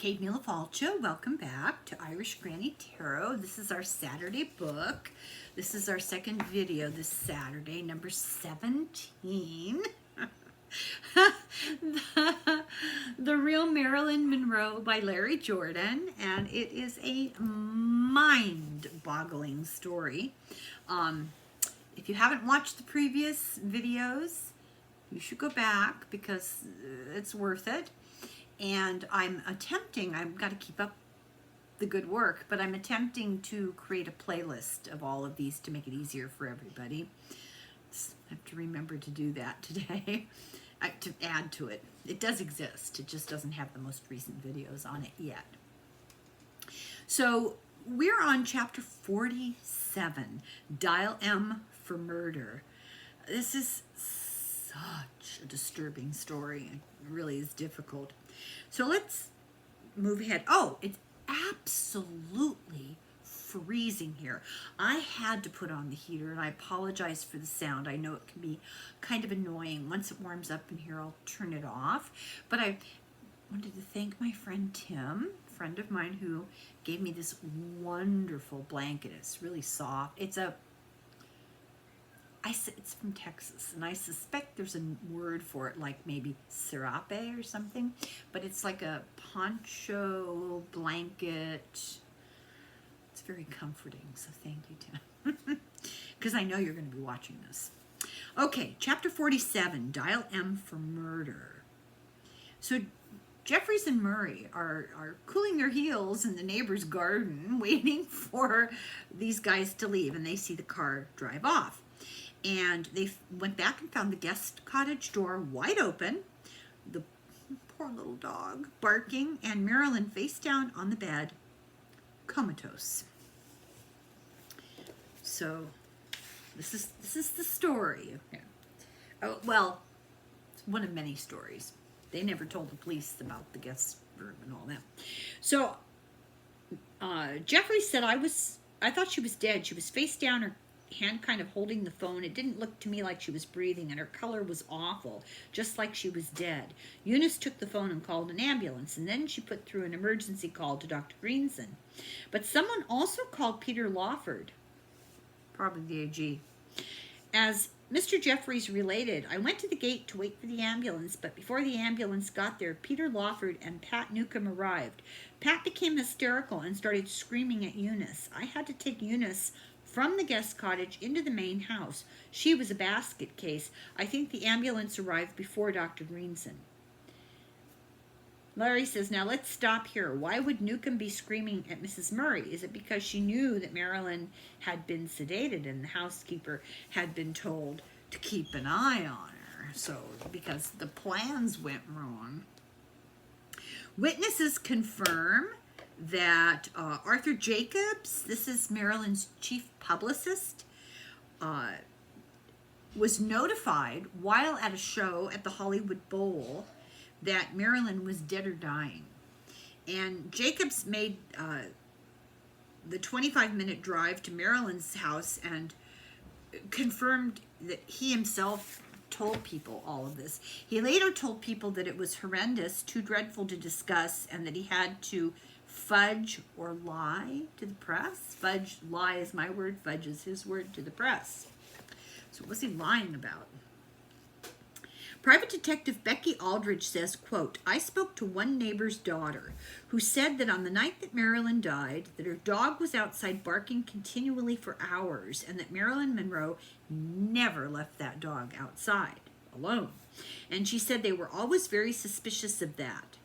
Kate Milafalcha. Welcome back to Irish Granny Tarot. This is our Saturday book. This is our second video this Saturday, number 17. The Real Marilyn Monroe by Larry Jordan, and it is a mind-boggling story. If you haven't watched the previous videos, you should go back because it's worth it. And I've got to keep up the good work, but I'm attempting to create a playlist of all of these to make it easier for everybody. I have to remember to do that today, to add to it. It does exist, it just doesn't have the most recent videos on it yet. So we're on chapter 47, Dial M for Murder. This is such a disturbing story. It really is difficult. So let's move ahead. Oh, it's absolutely freezing here. I had to put on the heater, and I apologize for the sound. I know it can be kind of annoying. Once it warms up in here, I'll turn it off. But I wanted to thank my friend Tim, a friend of mine, who gave me this wonderful blanket. It's really soft. It's from Texas, and I suspect there's a word for it, like maybe serape or something, but it's like a poncho blanket. It's very comforting, so thank you, Tim, because I know you're going to be watching this. Okay, chapter 47, Dial M for Murder. So Jeffries and Murray are cooling their heels in the neighbor's garden, waiting for these guys to leave, and they see the car drive off. And they went back and found the guest cottage door wide open, the poor little dog barking, and Marilyn face down on the bed, comatose. So this is the story. Oh, well, it's one of many stories. They never told the police about the guest room and all that. So Jeffrey said, I thought she was dead. She was face down, her hand kind of holding the phone. It didn't look to me like she was breathing, and her color was awful, just like she was dead. Eunice took the phone and called an ambulance, and then she put through an emergency call to Dr. Greenson. But someone also called Peter Lawford, probably the AG. As Mr. Jeffries related, I went to the gate to wait for the ambulance, but before the ambulance got there, Peter Lawford and Pat Newcomb arrived. Pat became hysterical and started screaming at Eunice. I had to take Eunice from the guest cottage into the main house. She was a basket case. I think the ambulance arrived before Dr. Greenson. Larry says, now let's stop here. Why would Newcomb be screaming at Mrs. Murray? Is it because she knew that Marilyn had been sedated and the housekeeper had been told to keep an eye on her? So, because the plans went wrong. Witnesses confirm that Arthur Jacobs, this is Marilyn's chief publicist, was notified while at a show at the Hollywood Bowl that Marilyn was dead or dying. And Jacobs made the 25-minute drive to Marilyn's house and confirmed that he himself told people all of this. He later told people that it was horrendous, too dreadful to discuss, and that he had to fudge or lie to the press. Fudge, lie is my word, fudge is his word to the press. So what was he lying about? Private Detective Becky Aldridge says, quote, I spoke to one neighbor's daughter who said that on the night that Marilyn died, that her dog was outside barking continually for hours, and that Marilyn Monroe never left that dog outside alone. And she said they were always very suspicious of that.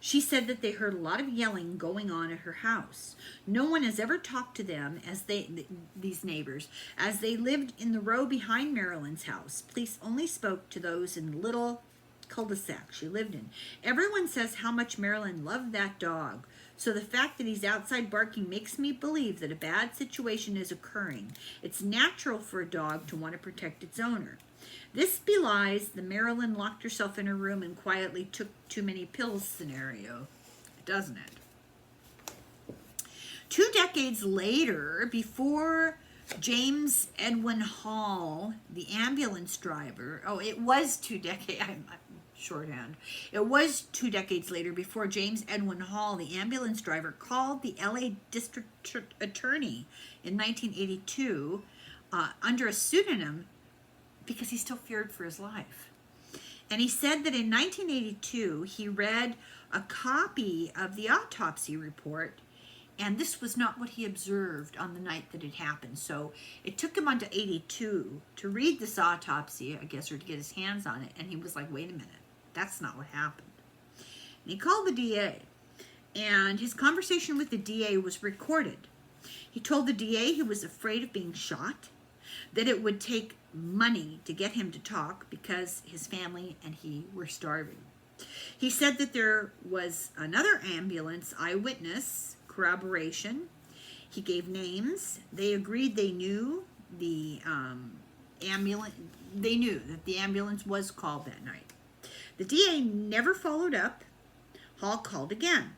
She said that they heard a lot of yelling going on at her house. No one has ever talked to them, these neighbors, as they lived in the row behind Marilyn's house. Police only spoke to those in the little cul-de-sac she lived in. Everyone says how much Marilyn loved that dog. So the fact that he's outside barking makes me believe that a bad situation is occurring. It's natural for a dog to want to protect its owner. This belies the Marilyn locked herself in her room and quietly took too many pills scenario, doesn't it? 2 decades later, before James Edwin Hall, the ambulance driver, it was 2 decades, I'm shorthand. It was 2 decades later before James Edwin Hall, the ambulance driver, called the LA District Attorney in 1982 under a pseudonym because he still feared for his life. And he said that in 1982 he read a copy of the autopsy report, and this was not what he observed on the night that it happened. So it took him onto 82 to read this autopsy, I guess, or to get his hands on it. And he was like, wait a minute, that's not what happened. And he called the DA. And his conversation with the DA was recorded. He told the DA he was afraid of being shot, that it would take money to get him to talk because his family and he were starving. He said that there was another ambulance eyewitness, Corroboration. He gave names. They agreed they knew the ambulance. They knew that the ambulance was called that night. The DA never followed up. Hall called again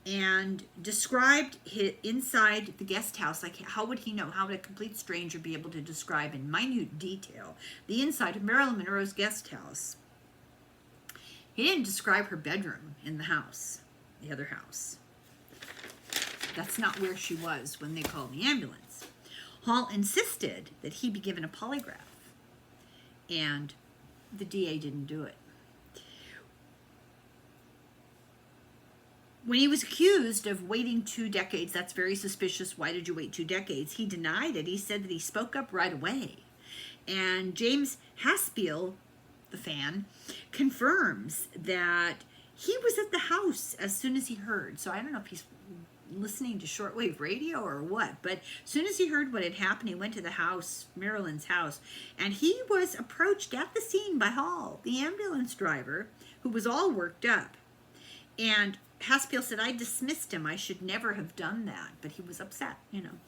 and described inside the guest house. Like, how would he know? How would a complete stranger be able to describe in minute detail the inside of Marilyn Monroe's guest house? He didn't describe her bedroom in the house, the other house. That's not where she was when they called the ambulance. Hall insisted that he be given a polygraph, and the DA didn't do it. When he was accused of waiting 2 decades, that's very suspicious. Why did you wait 2 decades? He denied it. He said that he spoke up right away. And James Haspel, the fan, confirms that he was at the house as soon as he heard. So I don't know if he's listening to shortwave radio or what, but as soon as he heard what had happened, he went to the house, Marilyn's house, and he was approached at the scene by Hall, the ambulance driver, who was all worked up. And Haspel said, I dismissed him. I should never have done that. But he was upset, you know.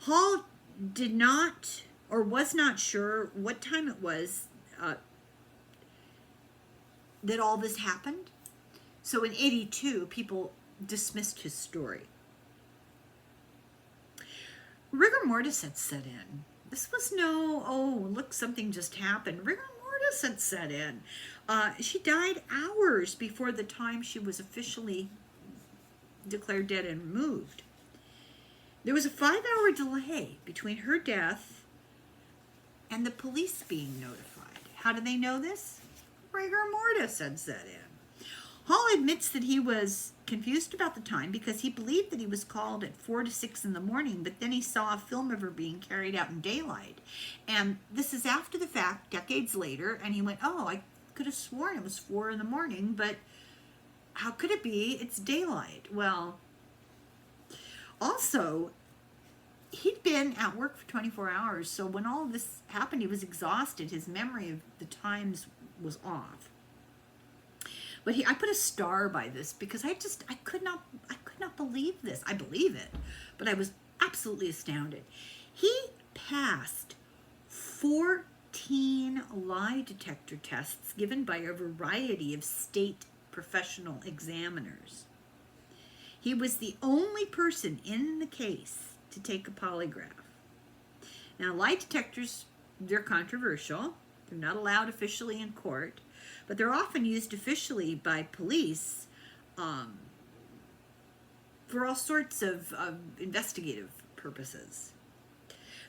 Hall did not, or was not sure what time it was that all this happened. So in 82, people dismissed his story. Rigor mortis had set in. This was no, oh, look, something just happened. Rigor mortis had set in. She died hours before the time she was officially declared dead and removed. There was a 5-hour delay between her death and the police being notified. How did they know this? Rigor mortis had set in. Hall admits that he was confused about the time because he believed that he was called at 4 to 6 in the morning, but then he saw a film of her being carried out in daylight. And this is after the fact, decades later, and he went, oh, I could have sworn it was 4 in the morning, but how could it be? It's daylight. Well, also, he'd been at work for 24 hours, so when all of this happened, he was exhausted. His memory of the times was off. But I put a star by this because I could not believe this. I believe it, but I was absolutely astounded. He passed 14 lie detector tests given by a variety of state professional examiners. He was the only person in the case to take a polygraph. Now, lie detectors, they're controversial. They're not allowed officially in court, but they're often used officially by police for all sorts of investigative purposes.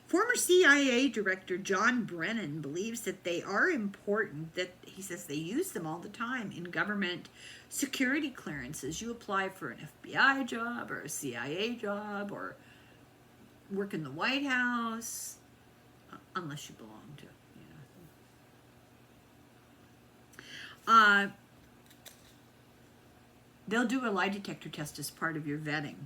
Former CIA Director John Brennan believes that they are important, that he says they use them all the time in government security clearances. You apply for an FBI job or a CIA job or work in the White House, unless you belong to, they'll do a lie detector test as part of your vetting.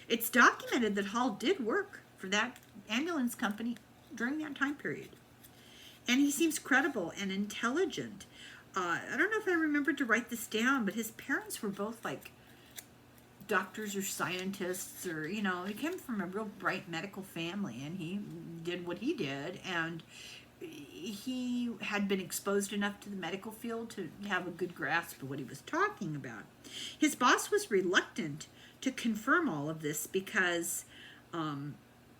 It's documented that Hall did work for that ambulance company during that time period. And he seems credible and intelligent. I don't know if I remembered to write this down, but his parents were both like doctors or scientists, or, he came from a real bright medical family, and he did what he did, and he had been exposed enough to the medical field to have a good grasp of what he was talking about. His boss was reluctant to confirm all of this because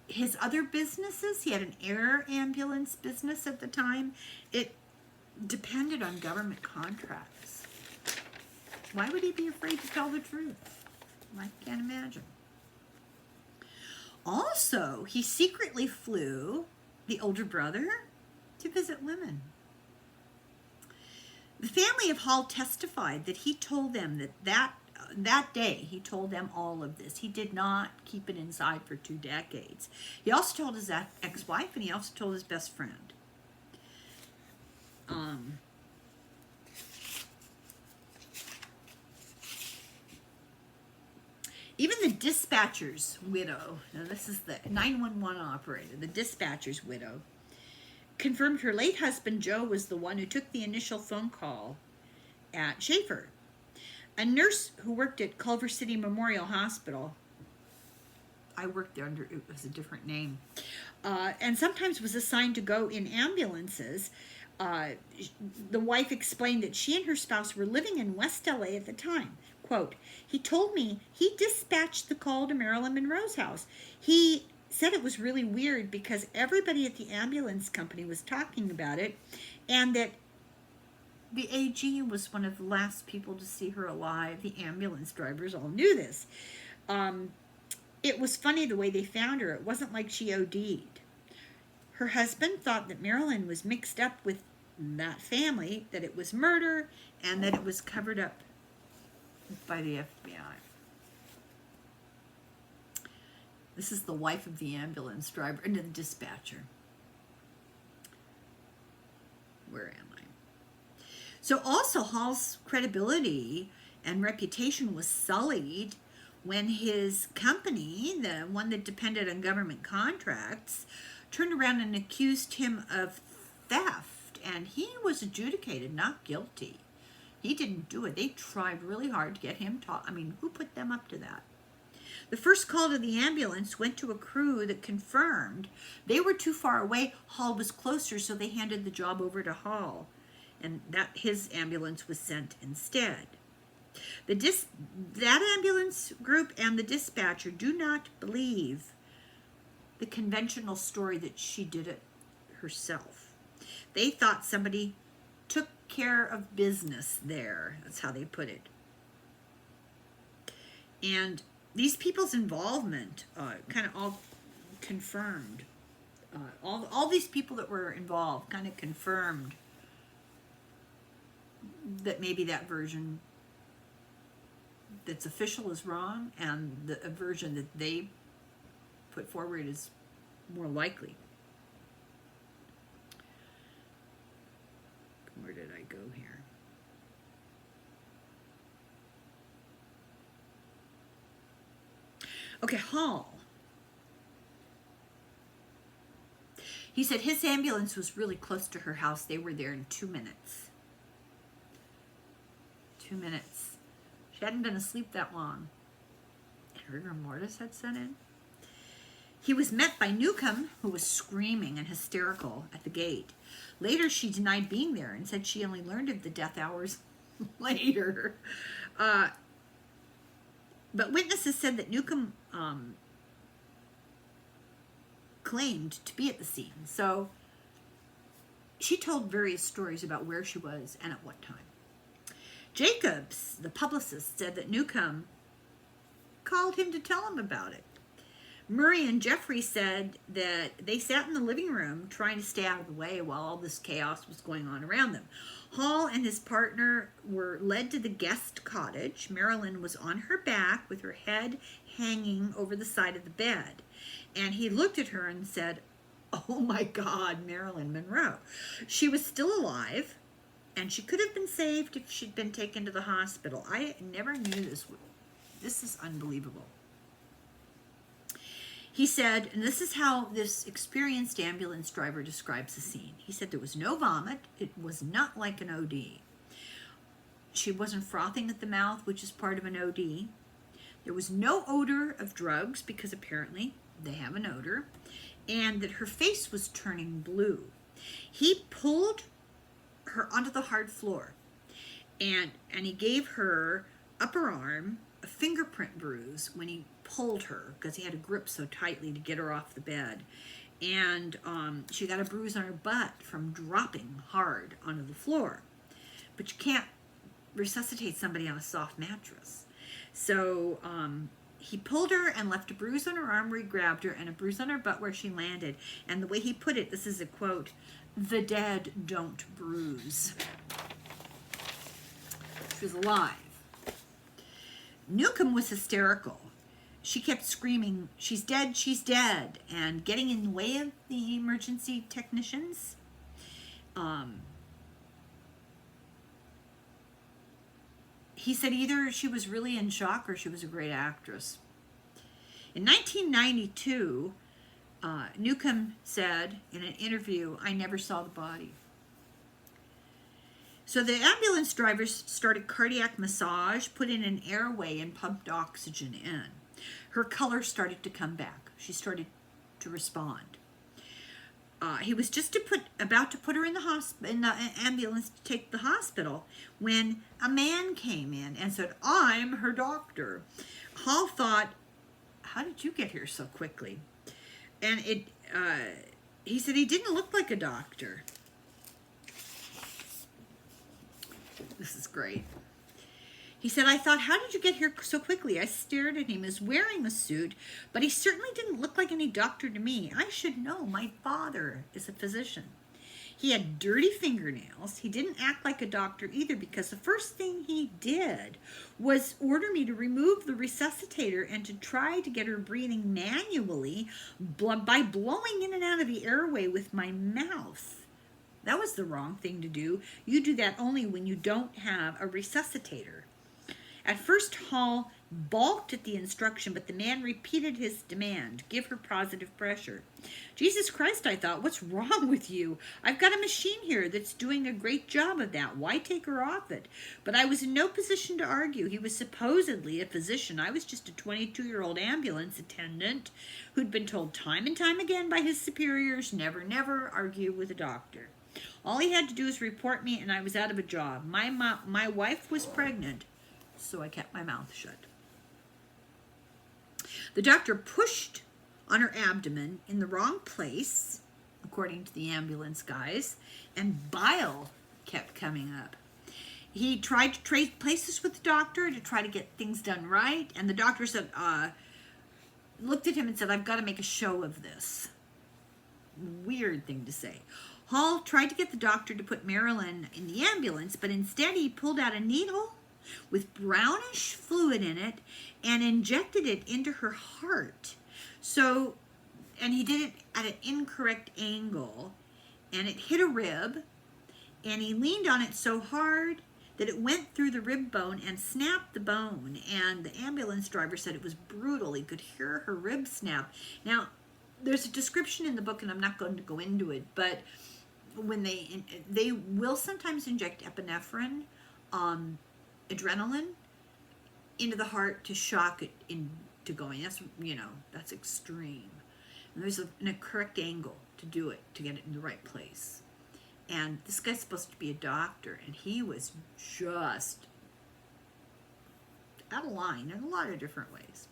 his other businesses, he had an air ambulance business at the time, it depended on government contracts. Why would he be afraid to tell the truth? I can't imagine. Also, he secretly flew the older brother to visit women. The family of Hall testified that he told them that day, he told them all of this. He did not keep it inside for 2 decades. He also told his ex-wife, and he also told his best friend. Even the dispatcher's widow, now this is the 911 operator, the dispatcher's widow, confirmed her late husband Joe was the one who took the initial phone call at Schaefer. A nurse who worked at Culver City Memorial Hospital, I worked there under, it was a different name, and sometimes was assigned to go in ambulances. The wife explained that she and her spouse were living in West LA at the time. Quote, he told me he dispatched the call to Marilyn Monroe's house. He said it was really weird because everybody at the ambulance company was talking about it, and that the AG was one of the last people to see her alive. The ambulance drivers all knew this. It was funny the way they found her. It wasn't like she OD'd. Her husband thought that Marilyn was mixed up with that family, that it was murder, and that it was covered up by the FBI. This is the wife of the ambulance driver and the dispatcher. Where am I? So also Hall's credibility and reputation was sullied when his company, the one that depended on government contracts, turned around and accused him of theft, and he was adjudicated not guilty. He didn't do it. They tried really hard to get him I mean, who put them up to that? The first call to the ambulance went to a crew that confirmed they were too far away. Hall was closer, so they handed the job over to Hall, and that his ambulance was sent instead. That ambulance group and the dispatcher do not believe the conventional story that she did it herself. They thought somebody took care of business there. That's how they put it. And these people's involvement kind of all confirmed. All these people that were involved kind of confirmed that maybe that version that's official is wrong, and the version that they put forward is more likely. Where did I go here? Okay, Hall. He said his ambulance was really close to her house. They were there in 2 minutes. 2 minutes. She hadn't been asleep that long. And rigor mortis had set in. He was met by Newcomb, who was screaming and hysterical at the gate. Later, she denied being there and said she only learned of the death hours later. But witnesses said that Newcomb claimed to be at the scene. So she told various stories about where she was and at what time. Jacobs, the publicist, said that Newcomb called him to tell him about it. Murray and Jeffrey said that they sat in the living room trying to stay out of the way while all this chaos was going on around them. Hall and his partner were led to the guest cottage. Marilyn was on her back with her head hanging over the side of the bed. And he looked at her and said, "Oh my God, Marilyn Monroe." She was still alive, and she could have been saved if she'd been taken to the hospital. I never knew this. This is unbelievable. He said, and this is how this experienced ambulance driver describes the scene. He said there was no vomit. It was not like an OD. She wasn't frothing at the mouth, which is part of an OD. There was no odor of drugs, because apparently they have an odor, and that her face was turning blue. He pulled her onto the hard floor, and he gave her upper arm a fingerprint bruise when he pulled her, because he had to grip so tightly to get her off the bed. and she got a bruise on her butt from dropping hard onto the floor. But you can't resuscitate somebody on a soft mattress. So he pulled her and left a bruise on her arm where he grabbed her and a bruise on her butt where she landed. And the way he put it, this is a quote, "The dead don't bruise." She was alive. Newcomb was hysterical. She kept screaming, "She's dead, she's dead," and getting in the way of the emergency technicians. He said either she was really in shock or she was a great actress. In 1992, Newcomb said in an interview, "I never saw the body." So the ambulance drivers started cardiac massage, put in an airway, and pumped oxygen in. Her color started to come back. She started to respond. He was just about to put her in the ambulance to take the hospital when a man came in and said, "I'm her doctor." Hall thought, "How did you get here so quickly?" And he said he didn't look like a doctor. This is great. He said, "I thought, how did you get here so quickly? I stared at him. He was wearing a suit, but he certainly didn't look like any doctor to me. I should know. My father is a physician. He had dirty fingernails. He didn't act like a doctor either, because the first thing he did was order me to remove the resuscitator and to try to get her breathing manually by blowing in and out of the airway with my mouth. That was the wrong thing to do. You do that only when you don't have a resuscitator." At first, Hall balked at the instruction, but the man repeated his demand, "Give her positive pressure." "Jesus Christ," I thought, "what's wrong with you? I've got a machine here that's doing a great job of that. Why take her off it?" But I was in no position to argue. He was supposedly a physician. I was just a 22-year-old ambulance attendant who'd been told time and time again by his superiors, never, never argue with a doctor. All he had to do was report me, and I was out of a job. My wife was pregnant, so I kept my mouth shut. The doctor pushed on her abdomen in the wrong place, according to the ambulance guys, and bile kept coming up. He tried to trade places with the doctor to try to get things done right, and the doctor said, looked at him and said, "I've got to make a show of this." Weird thing to say. Hall tried to get the doctor to put Marilyn in the ambulance, but instead he pulled out a needle with brownish fluid in it and injected it into her heart. And he did it at an incorrect angle, and it hit a rib, and he leaned on it so hard that it went through the rib bone and snapped the bone, and the ambulance driver said it was brutal. He could hear her rib snap. Now, there's a description in the book, and I'm not going to go into it, but when they will sometimes inject epinephrine, adrenaline, into the heart to shock it into going. That's extreme. And there's a correct angle to do it, to get it in the right place. And this guy's supposed to be a doctor, and he was just out of line in a lot of different ways.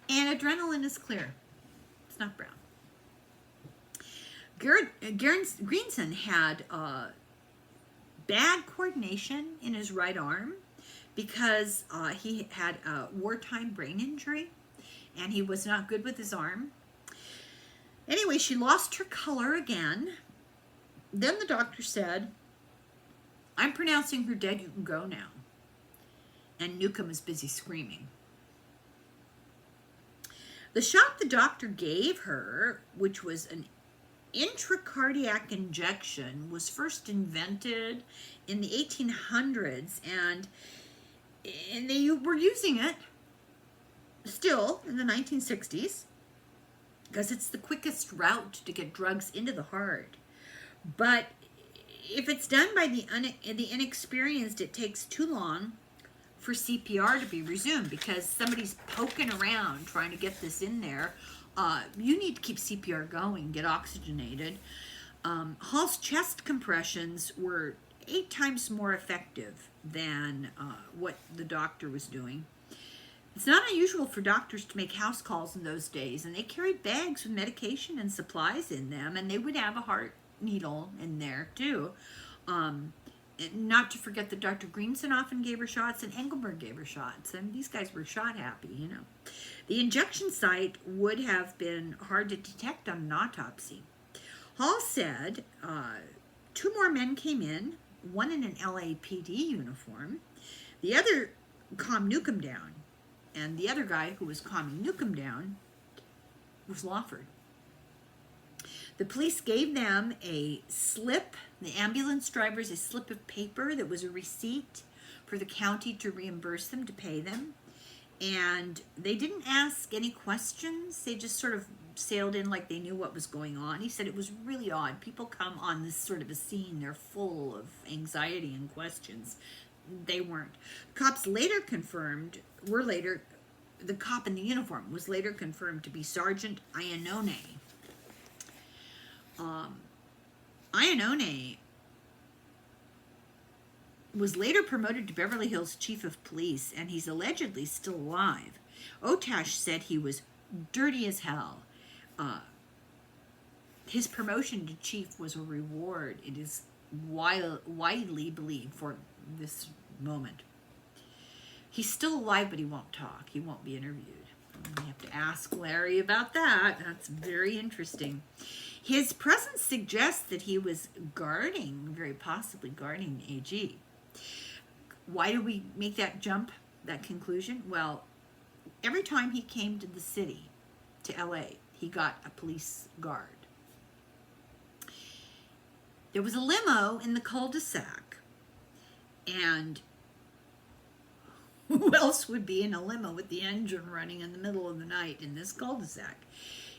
And adrenaline is clear. It's not brown. Greenson had bad coordination in his right arm because he had a wartime brain injury, and he was not good with his arm. Anyway, she lost her color again. Then the doctor said, "I'm pronouncing her dead. You can go now." And Newcomb is busy screaming. The shot the doctor gave her, which was an intracardiac injection, was first invented in the 1800s, and they were using it still in the 1960s because it's the quickest route to get drugs into the heart. But if it's done by the inexperienced, it takes too long for CPR to be resumed because somebody's poking around trying to get this in there. You need to keep CPR going, get oxygenated. Hall's chest compressions were 8 times more effective than what the doctor was doing. It's not unusual for doctors to make house calls in those days, and they carried bags with medication and supplies in them, and they would have a heart needle in there too. And not to forget that Dr. Greenson often gave her shots, and Engelberg gave her shots, and these guys were shot happy, you know. The injection site would have been hard to detect on an autopsy. Hall said 2 more men came in, one in an LAPD uniform. The other calmed Newcomb down, and the other guy who was calming Newcomb down was Lawford. The police gave them a slip, the ambulance drivers, a slip of paper that was a receipt for the county to reimburse them, to pay them. And they didn't ask any questions. They just sort of sailed in like they knew what was going on. He said it was really odd. People come on this sort of a scene, they're full of anxiety and questions. They weren't. Cops later confirmed, the cop in the uniform was later confirmed to be Sergeant Iannone. Iannone was later promoted to Beverly Hills Chief of Police, and he's allegedly still alive. Otash said he was dirty as hell. His promotion to chief was a reward, it is widely believed, for this moment. He's still alive, but he won't talk. He won't be interviewed. We have to ask Larry about that. That's very interesting. His presence suggests that he was very possibly guarding the AG. Why do we make that jump, that conclusion? Well, every time he came to the city, to LA, he got a police guard. There was a limo in the cul-de-sac, and who else would be in a limo with the engine running in the middle of the night in this cul-de-sac?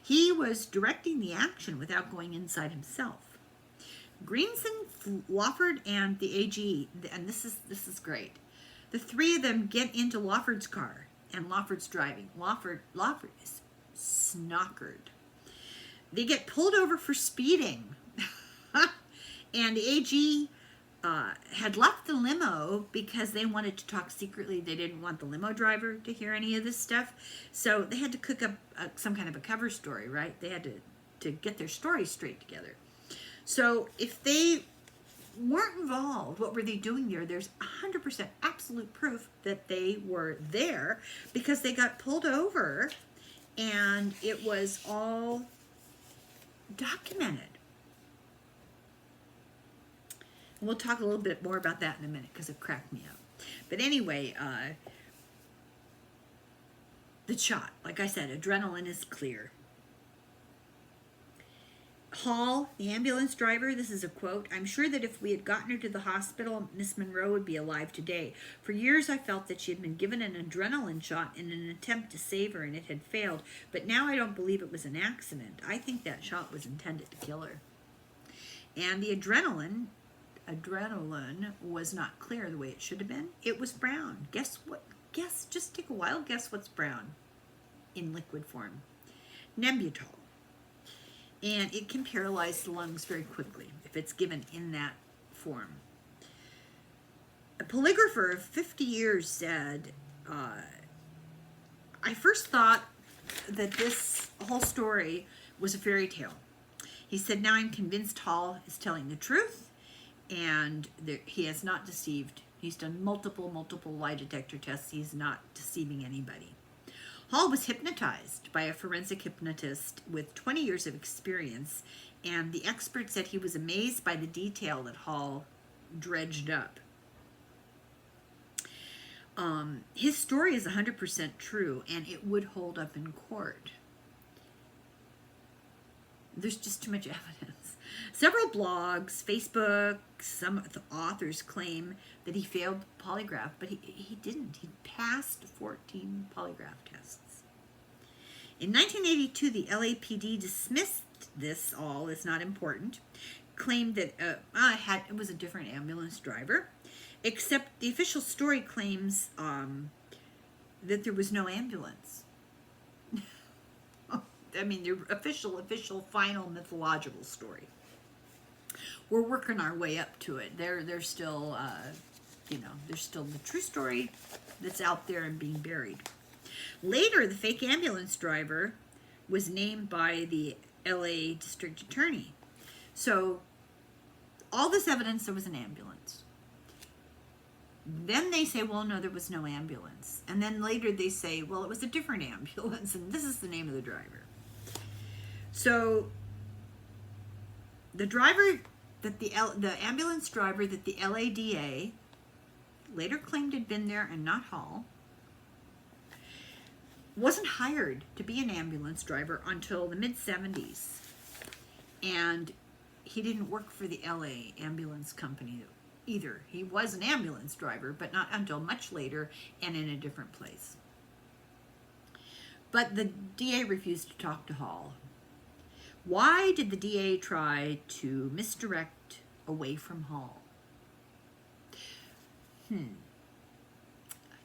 He was directing the action without going inside himself. Greenson, Lawford, and the AG, and this is great. The 3 of them get into Lawford's car, and Lawford's driving. Lawford is snockered. They get pulled over for speeding. And the AG had left the limo because they wanted to talk secretly. They didn't want the limo driver to hear any of this stuff. So they had to cook up some kind of a cover story, right? They had to get their story straight together. So if they weren't involved, what were they doing there? There's 100% absolute proof that they were there, because they got pulled over and it was all documented. We'll talk a little bit more about that in a minute, because it cracked me up. But anyway, the shot, like I said, adrenaline is clear. Hall, the ambulance driver, this is a quote, "I'm sure that if we had gotten her to the hospital, Miss Monroe would be alive today. For years I felt that she had been given an adrenaline shot in an attempt to save her, and it had failed. But now I don't believe it was an accident. I think that shot was intended to kill her." And the adrenaline was not clear the way it should have been. It was brown. Guess what? Just take a wild guess what's brown in liquid form. Nembutal. And it can paralyze the lungs very quickly if it's given in that form. A polygrapher of 50 years said, I first thought that this whole story was a fairy tale. He said, now I'm convinced Hall is telling the truth, and he has not deceived. He's done multiple lie detector tests. He's not deceiving anybody. Hall was hypnotized by a forensic hypnotist with 20 years of experience, and the expert said he was amazed by the detail that Hall dredged up. His story is 100% true, and it would hold up in court. There's just too much evidence. Several blogs, Facebook, some of the authors claim that he failed the polygraph, but he didn't. He passed 14 polygraph tests. In 1982, the LAPD dismissed this all as not important, claimed that it was a different ambulance driver, except the official story claims that there was no ambulance. I mean, the official, final mythological story. We're working our way up to it. There's still, there's still the true story that's out there and being buried. Later, the fake ambulance driver was named by the LA district attorney. So all this evidence, there was an ambulance. Then they say, well, no, there was no ambulance. And then later they say, well, it was a different ambulance, and this is the name of the driver. So the driver that the ambulance driver that the LADA later claimed had been there and not Hall wasn't hired to be an ambulance driver until the mid-70s. And he didn't work for the LA ambulance company either. He was an ambulance driver, but not until much later and in a different place. But the DA refused to talk to Hall. Why did the DA try to misdirect away from Hall? I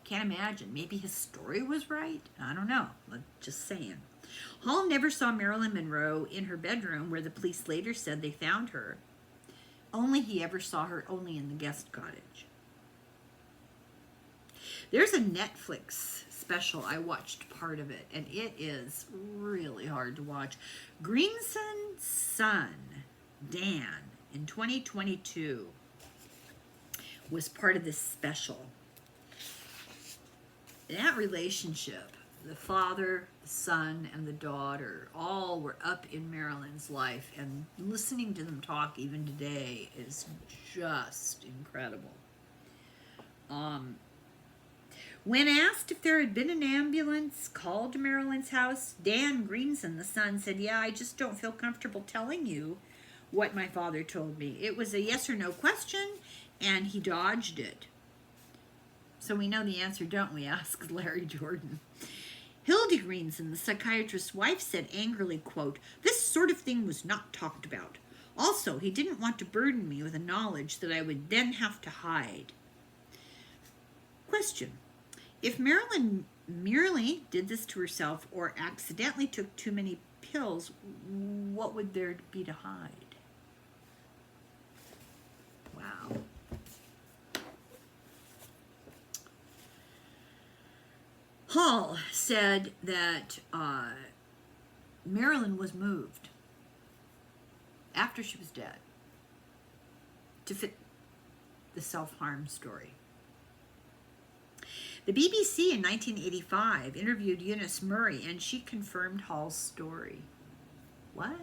can't imagine. Maybe his story was right? I don't know. Just saying. Hall never saw Marilyn Monroe in her bedroom, where the police later said they found her. He ever saw her only in the guest cottage. There's a Netflix special. I watched part of it, and it is really hard to watch. Greenson's son, Dan, in 2022, was part of this special. That relationship, the father, the son, and the daughter, all were up in Marilyn's life, and listening to them talk even today is just incredible. When asked if there had been an ambulance called to Marilyn's house, Dan Greenson, the son, said, yeah, I just don't feel comfortable telling you what my father told me. It was a yes or no question, and he dodged it. So we know the answer, don't we? Asked Larry Jordan. Hildy Greenson, the psychiatrist's wife, said angrily, quote, this sort of thing was not talked about. Also, he didn't want to burden me with a knowledge that I would then have to hide. Question. If Marilyn merely did this to herself or accidentally took too many pills, what would there be to hide? Wow. Hall said that Marilyn was moved after she was dead to fit the self-harm story. The BBC in 1985 interviewed Eunice Murray, and she confirmed Hall's story. What?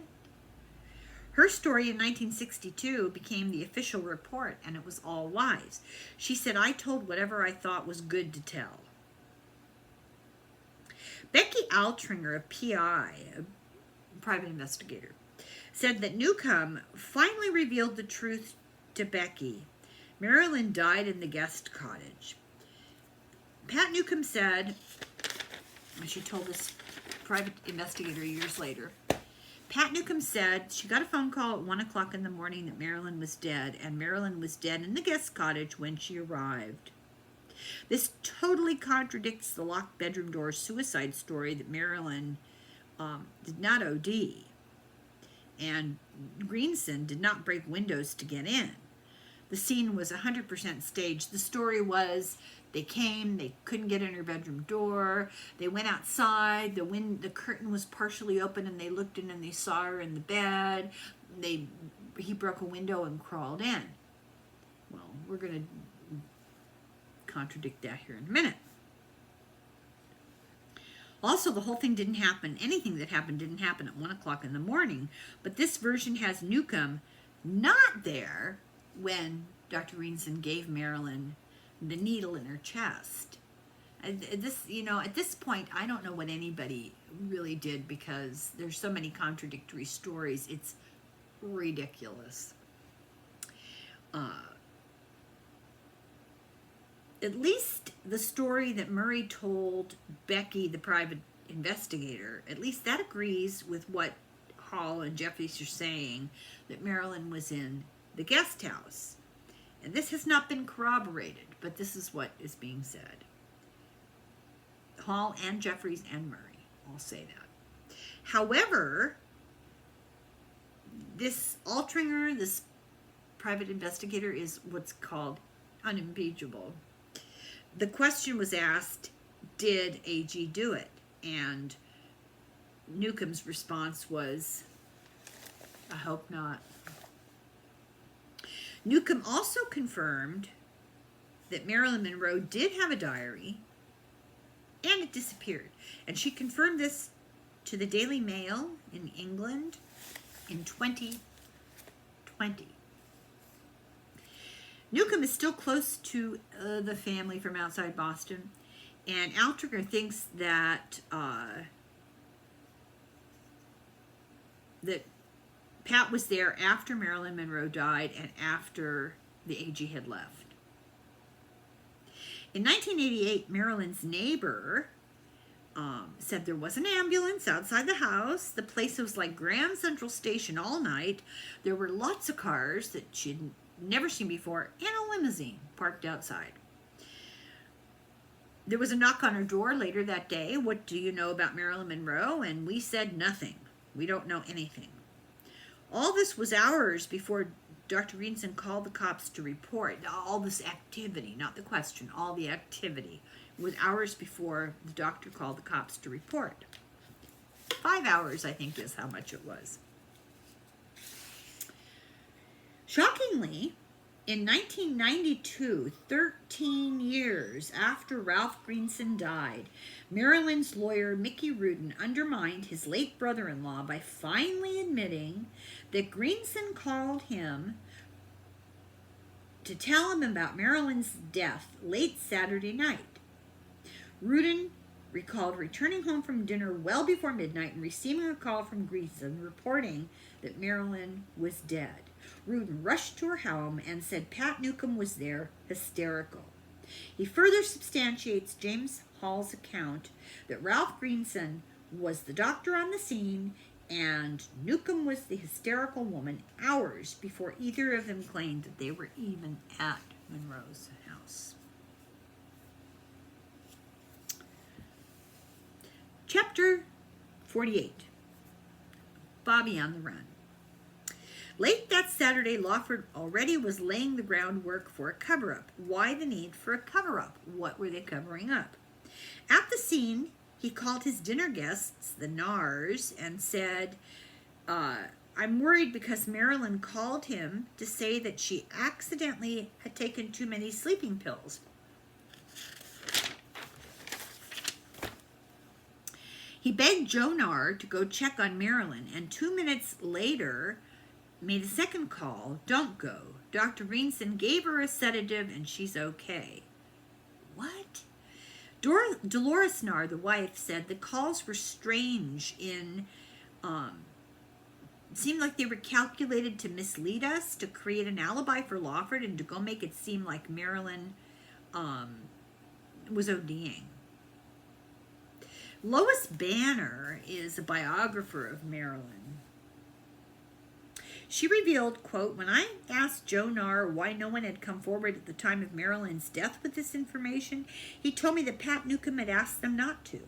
Her story in 1962 became the official report, and it was all lies. She said, I told whatever I thought was good to tell. Becky Altringer, a PI, a private investigator, said that Newcomb finally revealed the truth to Becky. Marilyn died in the guest cottage. Pat Newcomb said, and she told this private investigator years later, Pat Newcomb said she got a phone call at 1 o'clock in the morning that Marilyn was dead, and Marilyn was dead in the guest cottage when she arrived. This totally contradicts the locked bedroom door suicide story that Marilyn did not OD, and Greenson did not break windows to get in. The scene was 100% staged. The story was they came, they couldn't get in her bedroom door, they went outside, the curtain was partially open, and they looked in and they saw her in the bed. He broke a window and crawled in. Well, we're going to contradict that here in a minute. Also, the whole thing didn't happen. Anything that happened didn't happen at 1 o'clock in the morning. But this version has Newcomb not there when Dr. Greenson gave Marilyn the needle in her chest. At this point, I don't know what anybody really did, because there's so many contradictory stories. It's ridiculous. At least the story that Murray told Becky, the private investigator, at least that agrees with what Hall and Jeffries are saying, that Marilyn was in the guest house. And this has not been corroborated, but this is what is being said. Hall and Jeffries and Murray all say that. However, this Altringer, this private investigator, is what's called unimpeachable. The question was asked, did AG do it? And Newcomb's response was, I hope not. Newcomb also confirmed that Marilyn Monroe did have a diary, and it disappeared. And she confirmed this to the Daily Mail in England in 2020. Newcomb is still close to the family from outside Boston, and Altringer thinks that that Pat was there after Marilyn Monroe died and after the AG had left. In 1988, Marilyn's neighbor said there was an ambulance outside the house. The place was like Grand Central Station all night. There were lots of cars that she'd never seen before, and a limousine parked outside. There was a knock on her door later that day. What do you know about Marilyn Monroe? And we said nothing. We don't know anything. All this was hours before Dr. Greenson called the cops to report. All this activity, not the question, all the activity was hours before the doctor called the cops to report. 5 hours, I think, is how much it was. Shockingly, in 1992, 13 years after Ralph Greenson died, Marilyn's lawyer, Mickey Rudin, undermined his late brother-in-law by finally admitting that Greenson called him to tell him about Marilyn's death late Saturday night. Rudin recalled returning home from dinner well before midnight and receiving a call from Greenson reporting that Marilyn was dead. Rudin rushed to her home and said Pat Newcomb was there, hysterical. He further substantiates James Hall's account that Ralph Greenson was the doctor on the scene and Newcomb was the hysterical woman hours before either of them claimed that they were even at Monroe's house. Chapter 48. Bobby on the Run. Late that Saturday, Lawford already was laying the groundwork for a cover-up. Why the need for a cover-up? What were they covering up? At the scene, he called his dinner guests, the Nars, and said, I'm worried because Marilyn called him to say that she accidentally had taken too many sleeping pills. He begged Joe Nar to go check on Marilyn, and 2 minutes later made a second call. Don't go. Dr. Greenson gave her a sedative and she's okay. What? Dolores Nar, the wife, said the calls were strange seemed like they were calculated to mislead us, to create an alibi for Lawford, and to go make it seem like Marilyn was ODing. Lois Banner is a biographer of Marilyn. She revealed, quote, when I asked Joe Nar why no one had come forward at the time of Marilyn's death with this information, he told me that Pat Newcomb had asked them not to.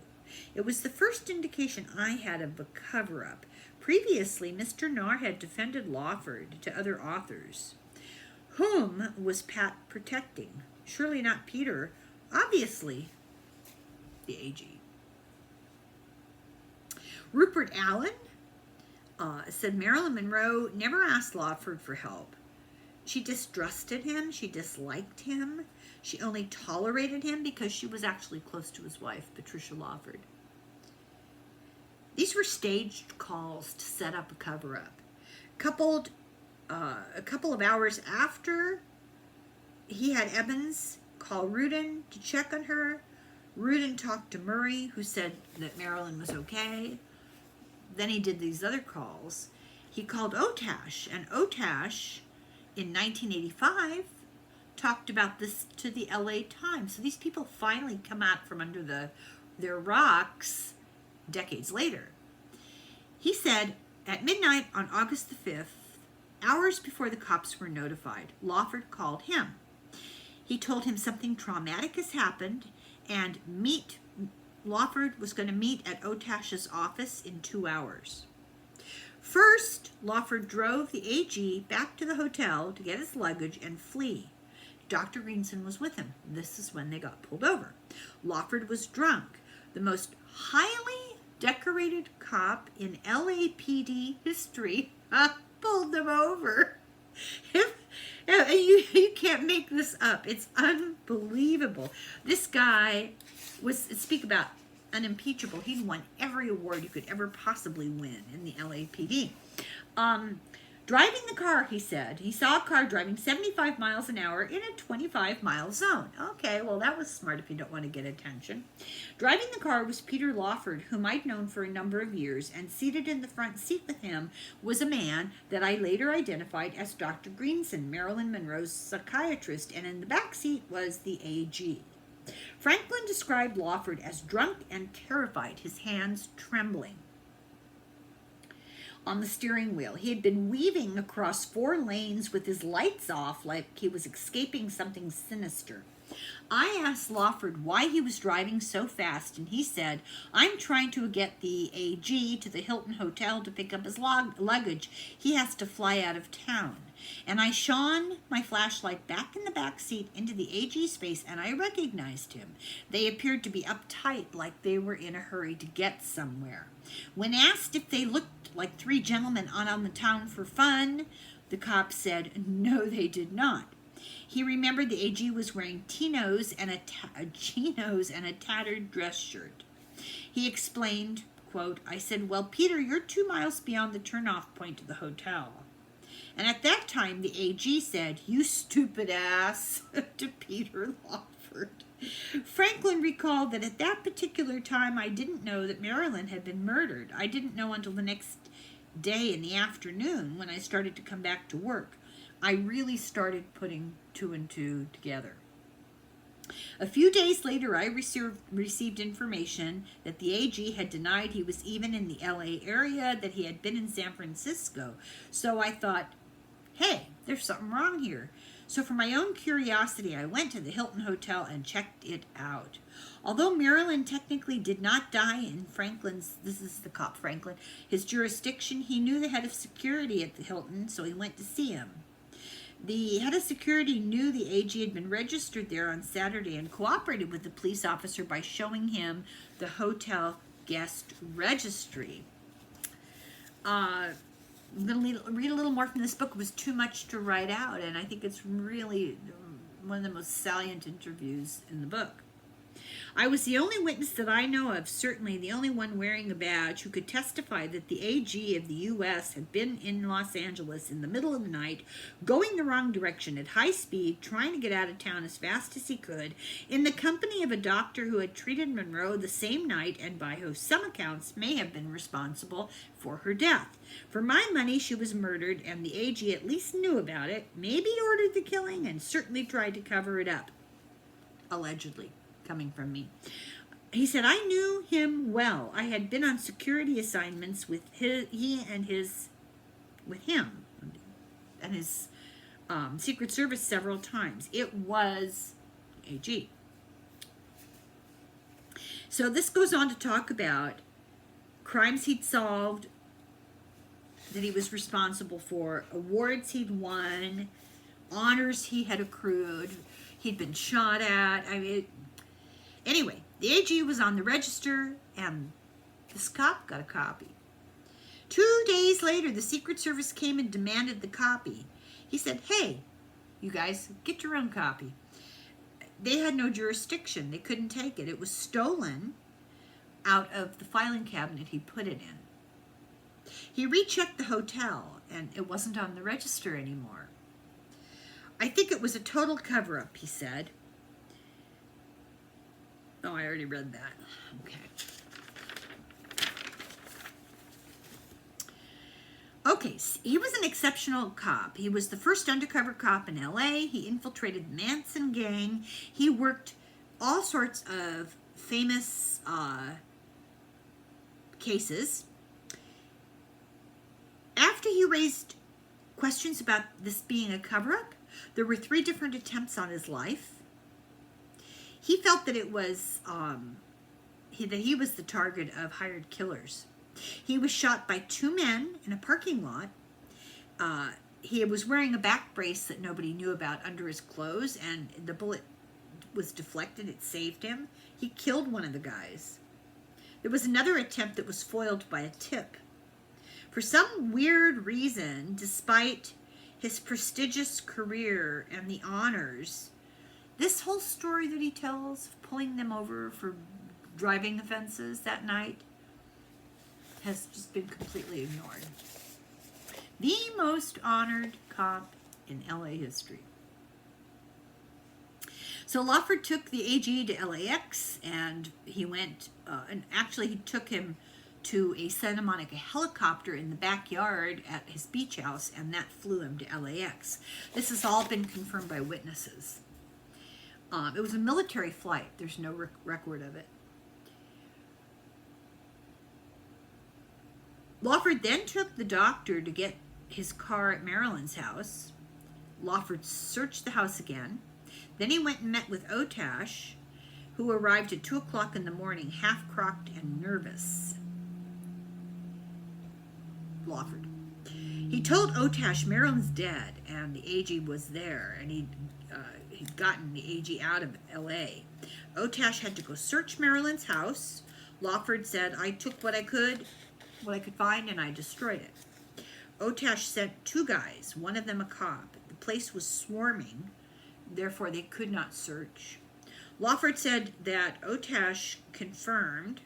It was the first indication I had of a cover-up. Previously, Mr. Nar had defended Lawford to other authors. Whom was Pat protecting? Surely not Peter. Obviously, the AG. Rupert Allen said Marilyn Monroe never asked Lawford for help. She distrusted him. She disliked him. She only tolerated him because she was actually close to his wife, Patricia Lawford. These were staged calls to set up a cover-up. A couple of hours after, he had Evans call Rudin to check on her. Rudin talked to Murray, who said that Marilyn was okay. Then he did these other calls. He called Otash, and Otash, in 1985, talked about this to the LA Times. So these people finally come out from under their rocks decades later. He said, at midnight on August the 5th, hours before the cops were notified, Lawford called him. He told him something traumatic has happened, and Lawford was going to meet at Otash's office in 2 hours. First, Lawford drove the AG back to the hotel to get his luggage and flee. Dr. Greenson was with him. This is when they got pulled over. Lawford was drunk. The most highly decorated cop in LAPD history pulled them over. You can't make this up. It's unbelievable. This guy speak about unimpeachable. He'd won every award you could ever possibly win in the LAPD. Driving the car, he said, he saw a car driving 75 miles an hour in a 25-mile zone. Okay, well, that was smart if you don't want to get attention. Driving the car was Peter Lawford, whom I'd known for a number of years, and seated in the front seat with him was a man that I later identified as Dr. Greenson, Marilyn Monroe's psychiatrist, and in the back seat was the AG. Franklin described Lawford as drunk and terrified, his hands trembling on the steering wheel. He had been weaving across 4 lanes with his lights off like he was escaping something sinister. I asked Lawford why he was driving so fast, and he said, I'm trying to get the AG to the Hilton Hotel to pick up his luggage. He has to fly out of town. And I shone my flashlight back in the back seat into the AG's face, and I recognized him. They appeared to be uptight, like they were in a hurry to get somewhere. When asked if they looked like 3 gentlemen on the town for fun, the cop said, no, they did not. He remembered the AG was wearing chinos and a tattered dress shirt. He explained, quote, I said, well, Peter, you're 2 miles beyond the turnoff point to the hotel. And at that time, the AG said, you stupid ass, to Peter Lawford. Franklin recalled that at that particular time, I didn't know that Marilyn had been murdered. I didn't know until the next day in the afternoon when I started to come back to work. I really started putting 2 and 2 together. A few days later, I received information that the AG had denied he was even in the LA area, that he had been in San Francisco. So I thought, hey, there's something wrong here. So for my own curiosity, I went to the Hilton Hotel and checked it out. Although Marilyn technically did not die in Franklin's, this is the cop Franklin, his jurisdiction, he knew the head of security at the Hilton, so he went to see him. The head of security knew the AG had been registered there on Saturday and cooperated with the police officer by showing him the hotel guest registry. I'm going to read a little more from this book. It was too much to write out, and I think it's really one of the most salient interviews in the book. I was the only witness that I know of, certainly the only one wearing a badge, who could testify that the AG of the U.S. had been in Los Angeles in the middle of the night, going the wrong direction at high speed, trying to get out of town as fast as he could, in the company of a doctor who had treated Monroe the same night and by whom some accounts may have been responsible for her death. For my money, she was murdered, and the AG at least knew about it, maybe ordered the killing, and certainly tried to cover it up. Allegedly. Coming from me. He said, I knew him well. I had been on security assignments with him and his Secret Service several times. It was AG. So this goes on to talk about crimes he'd solved, that he was responsible for, awards he'd won, honors he had accrued, he'd been shot at. Anyway, the AG was on the register, and this cop got a copy. 2 days later, the Secret Service came and demanded the copy. He said, hey, you guys, get your own copy. They had no jurisdiction. They couldn't take it. It was stolen out of the filing cabinet he put it in. He rechecked the hotel, and it wasn't on the register anymore. I think it was a total cover-up, he said. Oh, I already read that. Okay. Okay, he was an exceptional cop. He was the first undercover cop in LA. He infiltrated the Manson gang. He worked all sorts of famous cases. After he raised questions about this being a cover-up, there were 3 different attempts on his life. He felt that it was that he was the target of hired killers. He was shot by 2 men in a parking lot. he was wearing a back brace that nobody knew about under his clothes, and the bullet was deflected. It saved him. He killed one of the guys. There was another attempt that was foiled by a tip. For some weird reason, despite his prestigious career and the honors, this whole story that he tells, pulling them over for driving offenses that night, has just been completely ignored. The most honored cop in LA history. So Lawford took the AG to LAX, and he went, and actually he took him to a Santa Monica helicopter in the backyard at his beach house, and that flew him to LAX. This has all been confirmed by witnesses. It was a military flight. There's no record of it. Lawford then took the doctor to get his car at Marilyn's house. Lawford searched the house again. Then he went and met with Otash, who arrived at 2 o'clock in the morning, half-crocked and nervous. Lawford. He told Otash Marilyn's dead, and the AG was there, and he'd gotten the AG out of L.A. Otash had to go search Marilyn's house. Lawford said, I took what I could find, and I destroyed it. Otash sent 2 guys, one of them a cop. The place was swarming, therefore they could not search. Lawford said that Otash confirmed,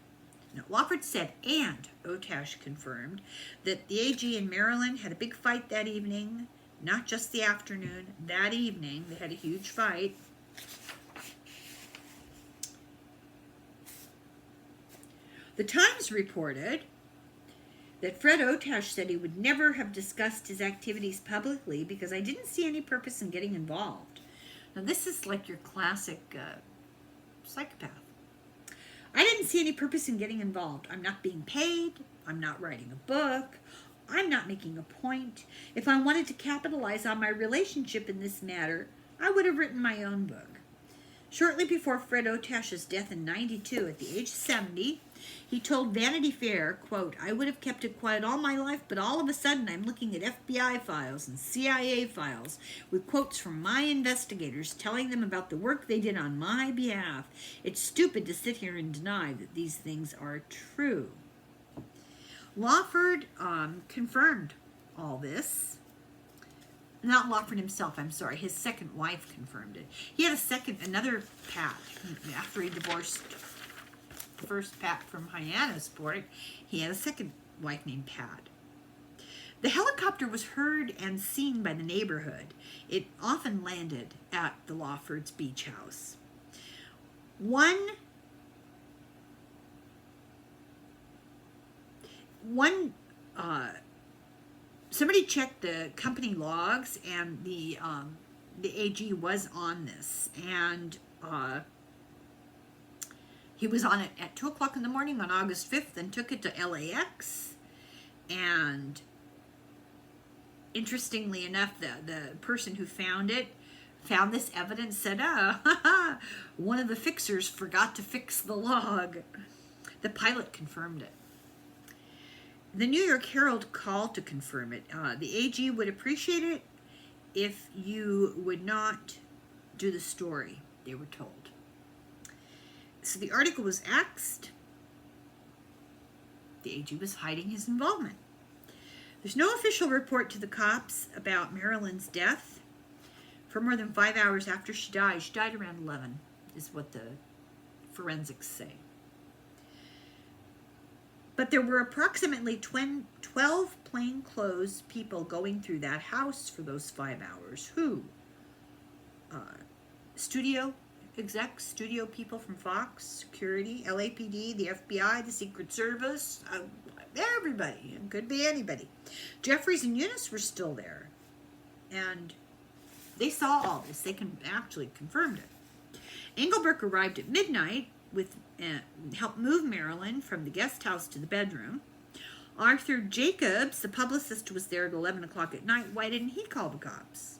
Lawford said and Otash confirmed that the AG and Marilyn had a big fight that evening, not just the afternoon. That evening, they had a huge fight. The Times reported that Fred Otash said he would never have discussed his activities publicly because I didn't see any purpose in getting involved. Now, this is like your classic psychopath. I didn't see any purpose in getting involved. I'm not being paid. I'm not writing a book. I'm not making a point. If I wanted to capitalize on my relationship in this matter, I would have written my own book. Shortly before Fred Otash's death in 92, at the age of 70, he told Vanity Fair, quote, I would have kept it quiet all my life, but all of a sudden I'm looking at FBI files and CIA files with quotes from my investigators telling them about the work they did on my behalf. It's stupid to sit here and deny that these things are true. Lawford confirmed all this. Not Lawford himself, I'm sorry. His second wife confirmed it. He had another Pat, after he divorced the first Pat from Hyannisport. He had a second wife named Pat. The helicopter was heard and seen by the neighborhood. It often landed at the Lawford's beach house. Somebody checked the company logs, and the AG was on this, and he was on it at 2 o'clock in the morning on August 5th and took it to LAX. And interestingly enough, the person who found this evidence, said, one of the fixers forgot to fix the log. The pilot confirmed it. The New York Herald called to confirm it. The AG would appreciate it if you would not do the story, they were told. So the article was axed. The AG was hiding his involvement. There's no official report to the cops about Marilyn's death for more than 5 hours after she died. She died around 11, is what the forensics say. But there were approximately 12 plainclothes people going through that house for those 5 hours. Who? Studio execs, studio people from Fox, security, LAPD, the FBI, the Secret Service, everybody. It could be anybody. Jeffries and Eunice were still there. And they saw all this. They actually confirmed it. Engelbrecht arrived at midnight with helped move Marilyn from the guest house to the bedroom. Arthur Jacobs, the publicist, was there at 11 o'clock at night. Why didn't he call the cops?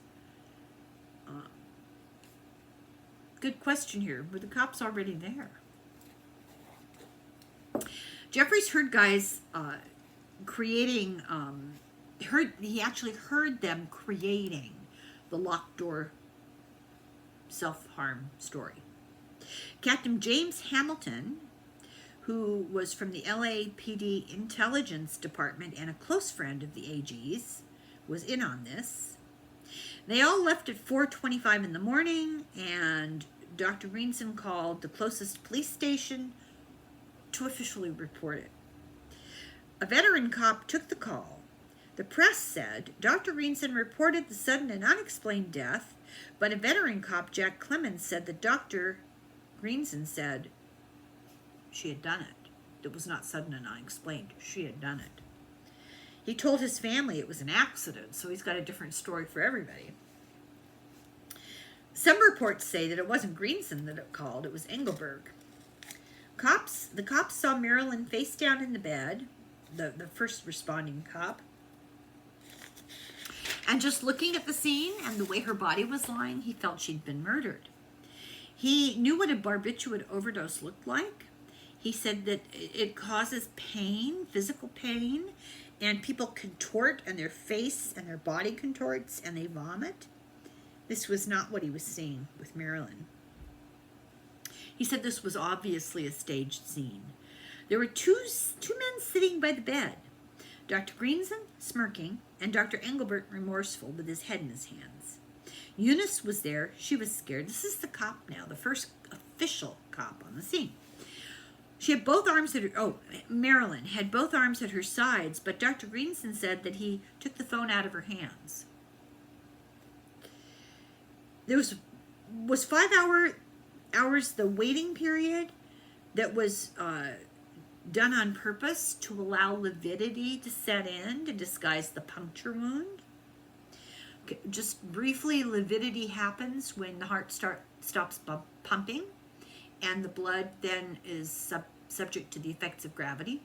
Good question here. Were the cops already there? Jeffries heard guys creating he actually heard them creating the locked door self-harm story. Captain James Hamilton, who was from the LAPD Intelligence Department and a close friend of the AG's, was in on this. They all left at 4:25 in the morning, and Dr. Greenson called the closest police station to officially report it. A veteran cop took the call. The press said Dr. Greenson reported the sudden and unexplained death, but a veteran cop, Jack Clemens, said that Dr. Greenson said she had done it. It was not sudden and unexplained. She had done it. He told his family it was an accident, so he's got a different story for everybody. Some reports say that it wasn't Greenson that it called, it was Engelberg. The cops saw Marilyn face down in the bed, the first responding cop. And just looking at the scene and the way her body was lying, he felt she'd been murdered. He knew what a barbiturate overdose looked like. He said that it causes pain, physical pain, and people contort, and their face and their body contorts, and they vomit. This was not what he was seeing with Marilyn. He said this was obviously a staged scene. There were two men sitting by the bed, Dr. Greenson smirking, and Dr. Engelbert remorseful with his head in his hands. Eunice was there. She was scared. This is the cop now, the first official cop on the scene. She had both arms at her, Marilyn had both arms at her sides, but Dr. Greenson said that he took the phone out of her hands. There was 5 hours the waiting period that was done on purpose to allow lividity to set in to disguise the puncture wound. Okay, just briefly, lividity happens when the heart stops pumping, and the blood then is subject to the effects of gravity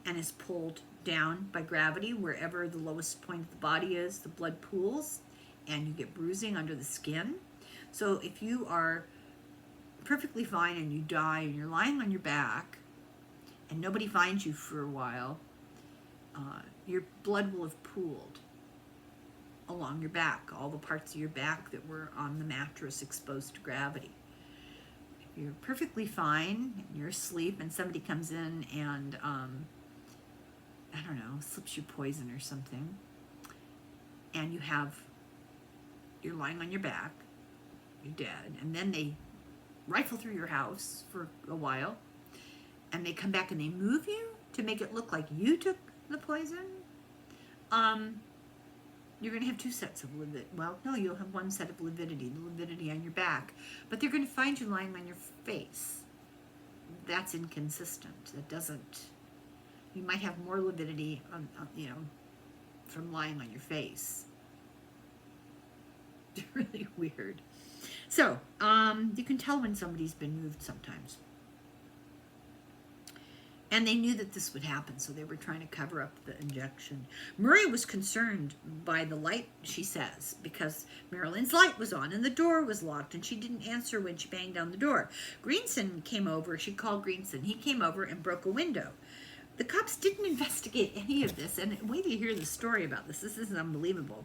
and is pulled down by gravity. Wherever the lowest point of the body is, the blood pools and you get bruising under the skin. So if you are perfectly fine and you die and you're lying on your back and nobody finds you for a while, your blood will have pooled along your back, all the parts of your back that were on the mattress exposed to gravity. If you're perfectly fine and you're asleep and somebody comes in and, I don't know, slips you poison or something, and you're lying on your back, you're dead, and then they rifle through your house for a while, and they come back and they move you to make it look like you took the poison, you're going to have two sets of lividity. Well, no, you'll have one set of lividity, the lividity on your back, but they're going to find you lying on your face. That's inconsistent. That doesn't, you might have more lividity, from lying on your face. Really weird. So, you can tell when somebody's been moved sometimes. And they knew that this would happen, so they were trying to cover up the injection. Murray was concerned by the light, she says, because Marilyn's light was on and the door was locked, and she didn't answer when she banged down the door. Greenson came over. She called Greenson. He came over and broke a window. The cops didn't investigate any of this, and wait till you hear the story about this. This is unbelievable.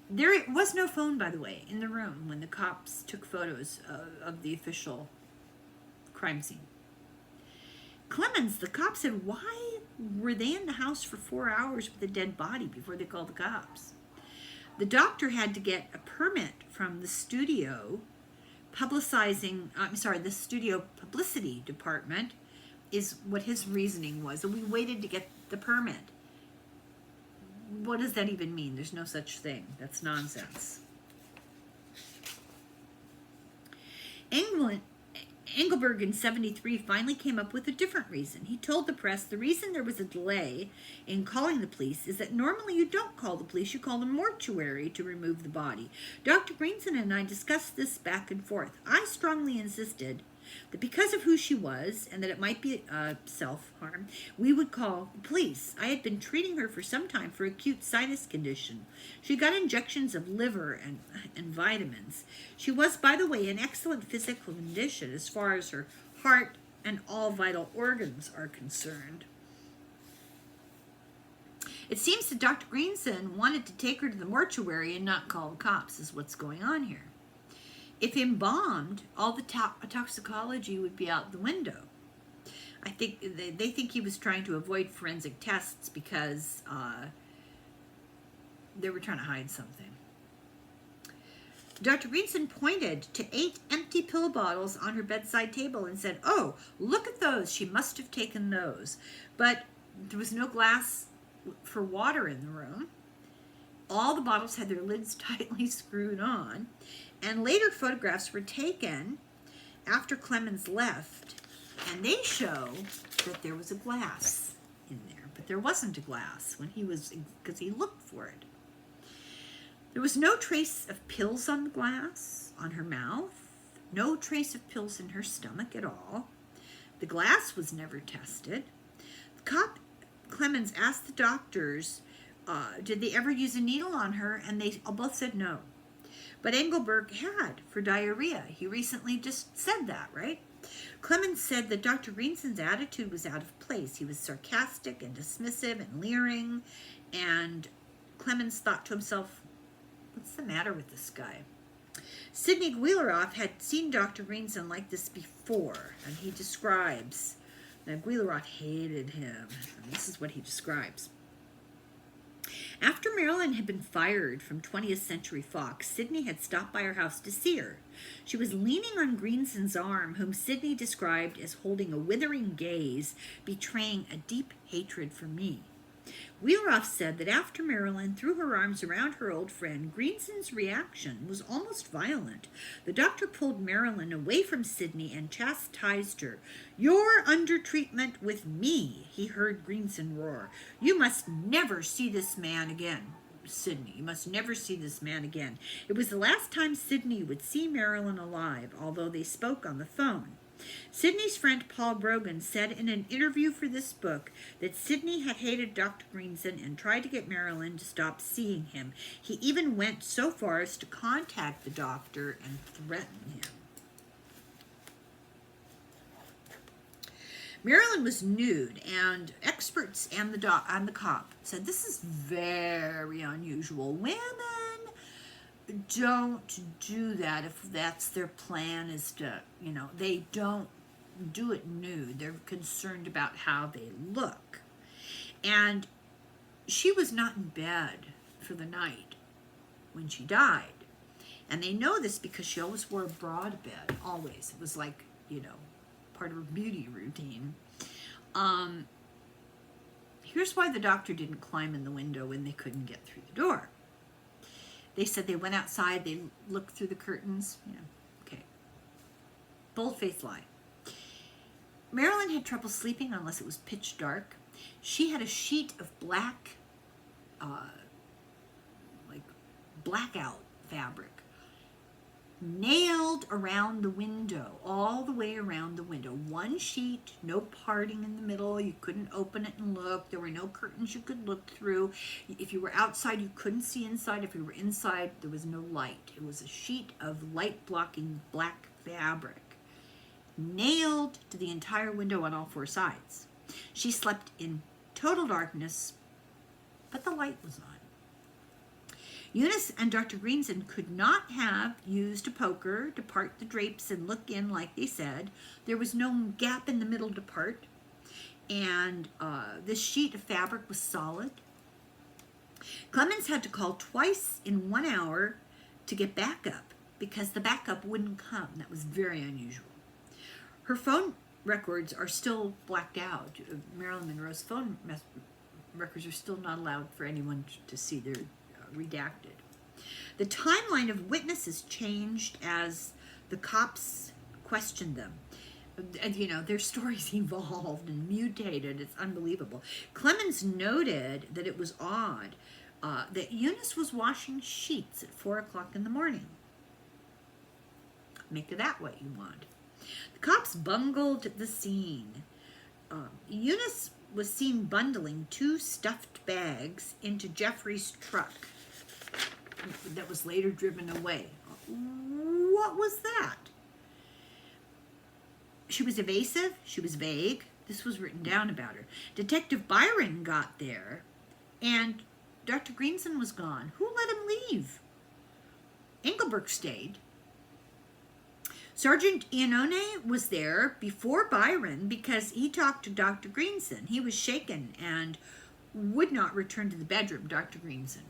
There was no phone, by the way, in the room when the cops took photos of the official crime scene. Clemens, the cop, said, why were they in the house for 4 hours with a dead body before they called the cops? The doctor had to get a permit from the studio the studio publicity department is what his reasoning was. And we waited to get the permit. What does that even mean? There's no such thing. That's nonsense. Engelberg in 73 finally came up with a different reason. He told the press the reason there was a delay in calling the police is that normally you don't call the police, you call the mortuary to remove the body. Dr. Greenson and I discussed this back and forth. I strongly insisted that because of who she was and that it might be self-harm, we would call the police. I had been treating her for some time for acute sinus condition. She got injections of liver and vitamins. She was, by the way, in excellent physical condition as far as her heart and all vital organs are concerned. It seems that Dr. Greenson wanted to take her to the mortuary and not call the cops, is what's going on here. If embalmed, all the toxicology would be out the window. I think they think he was trying to avoid forensic tests because they were trying to hide something. Dr. Greenson pointed to 8 empty pill bottles on her bedside table and said, "Oh, look at those. She must have taken those." But there was no glass for water in the room. All the bottles had their lids tightly screwed on. And later photographs were taken after Clemens left, and they show that there was a glass in there. But there wasn't a glass when he was, because he looked for it. There was no trace of pills on the glass, on her mouth, no trace of pills in her stomach at all. The glass was never tested. The cop, Clemens, asked the doctors, did they ever use a needle on her, and they both said no. But Engelberg had for diarrhea. He recently just said that, right? Clemens said that Dr. Greenson's attitude was out of place. He was sarcastic and dismissive and leering, and Clemens thought to himself, what's the matter with this guy? Sidney Guileroff had seen Dr. Greenson like this before, and he describes, now Guileroff hated him, and this is what he describes. After Marilyn had been fired from 20th Century Fox, Sidney had stopped by her house to see her. She was leaning on Greenson's arm, whom Sidney described as holding a withering gaze, betraying a deep hatred for me. Wheelroff said that after Marilyn threw her arms around her old friend, Greenson's reaction was almost violent. The doctor pulled Marilyn away from Sidney and chastised her. "You're under treatment with me," he heard Greenson roar. "You must never see this man again. Sidney, you must never see this man again." It was the last time Sidney would see Marilyn alive, although they spoke on the phone. Sidney's friend Paul Brogan said in an interview for this book that Sidney had hated Dr. Greenson and tried to get Marilyn to stop seeing him. He even went so far as to contact the doctor and threaten him. Marilyn was nude, and experts and the cop said this is very unusual. Women don't do that if that's their plan, is to, they don't do it nude. They're concerned about how they look. And she was not in bed for the night when she died. And they know this because she always wore a bra to bed, always. It was like, part of her beauty routine. Here's why the doctor didn't climb in the window when they couldn't get through the door. They said they went outside, they looked through the curtains. Okay. Bold-faced lie. Marilyn had trouble sleeping unless it was pitch dark. She had a sheet of black, blackout fabric nailed around the window, all the way around the window. One sheet, no parting in the middle. You couldn't open it and look. There were no curtains you could look through. If you were outside, you couldn't see inside. If you were inside, there was no light. It was a sheet of light-blocking black fabric nailed to the entire window on all 4 sides. She slept in total darkness, but the light was on. Eunice and Dr. Greenson could not have used a poker to part the drapes and look in like they said. There was no gap in the middle to part. And this sheet of fabric was solid. Clemens had to call twice in 1 hour to get backup because the backup wouldn't come. That was very unusual. Her phone records are still blacked out. Marilyn Monroe's phone records are still not allowed for anyone to see. They're redacted. The timeline of witnesses changed as the cops questioned them. And, their stories evolved and mutated. It's unbelievable. Clemens noted that it was odd that Eunice was washing sheets at 4 o'clock in the morning. Make of that what you want. The cops bungled the scene. Eunice was seen bundling 2 stuffed bags into Jeffrey's truck that was later driven away. What was that? She was evasive. She was vague. This was written down about her. Detective Byron got there, And Dr. Greenson was gone. Who let him leave? Engelberg stayed. Sergeant Iannone was there before Byron because he talked to Dr. Greenson. He was shaken and would not return to the bedroom, Dr. Greenson.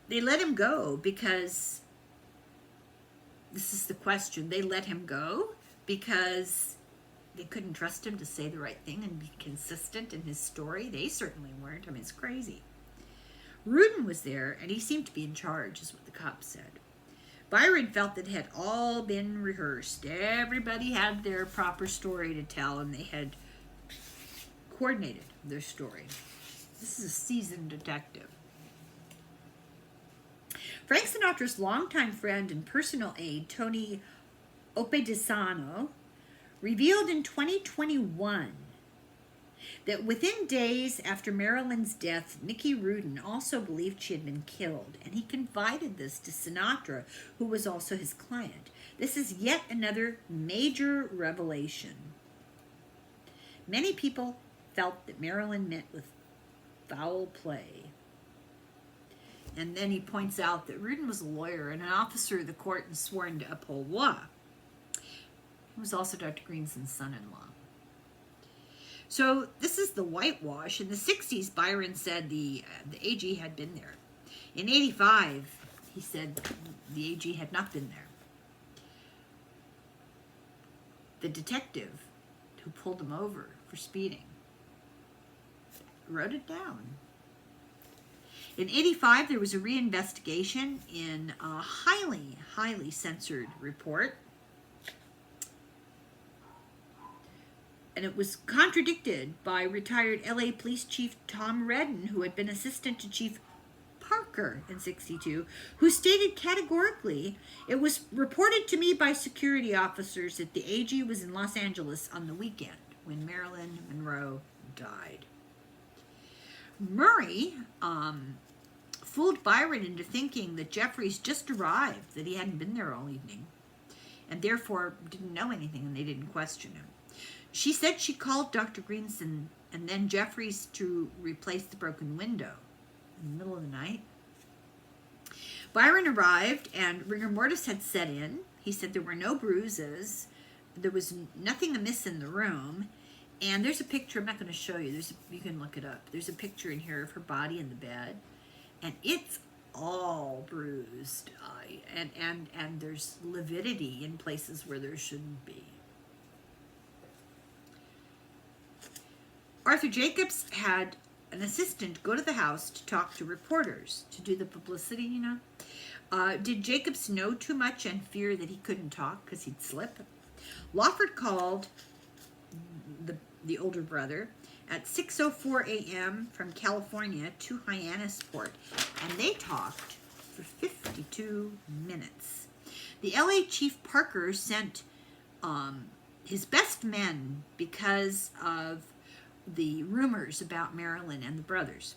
They let him go because, this is the question, they let him go because they couldn't trust him to say the right thing and be consistent in his story. They certainly weren't. I mean, it's crazy. Rudin was there, and he seemed to be in charge, is what the cops said. Byron felt that it had all been rehearsed. Everybody had their proper story to tell, and they had coordinated their story. This is a seasoned detective. Frank Sinatra's longtime friend and personal aide, Tony Opedisano, revealed in 2021 that within days after Marilyn's death, Mickey Rudin also believed she had been killed, and he confided this to Sinatra, who was also his client. This is yet another major revelation. Many people felt that Marilyn met with foul play. And then he points out that Rudin was a lawyer and an officer of the court and sworn to uphold law. He was also Dr. Greenson's son-in-law. So this is the whitewash. In the 60s, Byron said the AG had been there. In 85, he said the AG had not been there. The detective who pulled him over for speeding wrote it down. In 85, there was a reinvestigation in a highly, highly censored report. And it was contradicted by retired LA Police Chief Tom Redden, who had been assistant to Chief Parker in 62, who stated categorically, "It was reported to me by security officers that the AG was in Los Angeles on the weekend when Marilyn Monroe died." Murray fooled Byron into thinking that Jeffries just arrived, that he hadn't been there all evening, and therefore didn't know anything, and they didn't question him. She said she called Dr. Greenson and then Jeffries to replace the broken window in the middle of the night. Byron arrived, and rigor mortis had set in. He said there were no bruises. There was nothing amiss in the room. And there's a picture, I'm not going to show you, you can look it up. There's a picture in here of her body in the bed, and it's all bruised. And there's lividity in places where there shouldn't be. Arthur Jacobs had an assistant go to the house to talk to reporters, to do the publicity, you know. Did Jacobs know too much and fear that he couldn't talk because he'd slip? Lawford called the older brother at 6:04 a.m. from California to Hyannisport, and they talked for 52 minutes. The LA Chief Parker sent his best men because of the rumors about Marilyn and the brothers.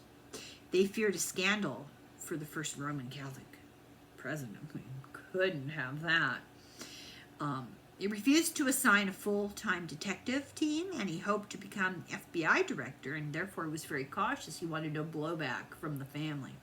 They feared a scandal for the first Roman Catholic president. We couldn't have that. He refused to assign a full-time detective team, and he hoped to become FBI director, and therefore was very cautious. He wanted no blowback from the family.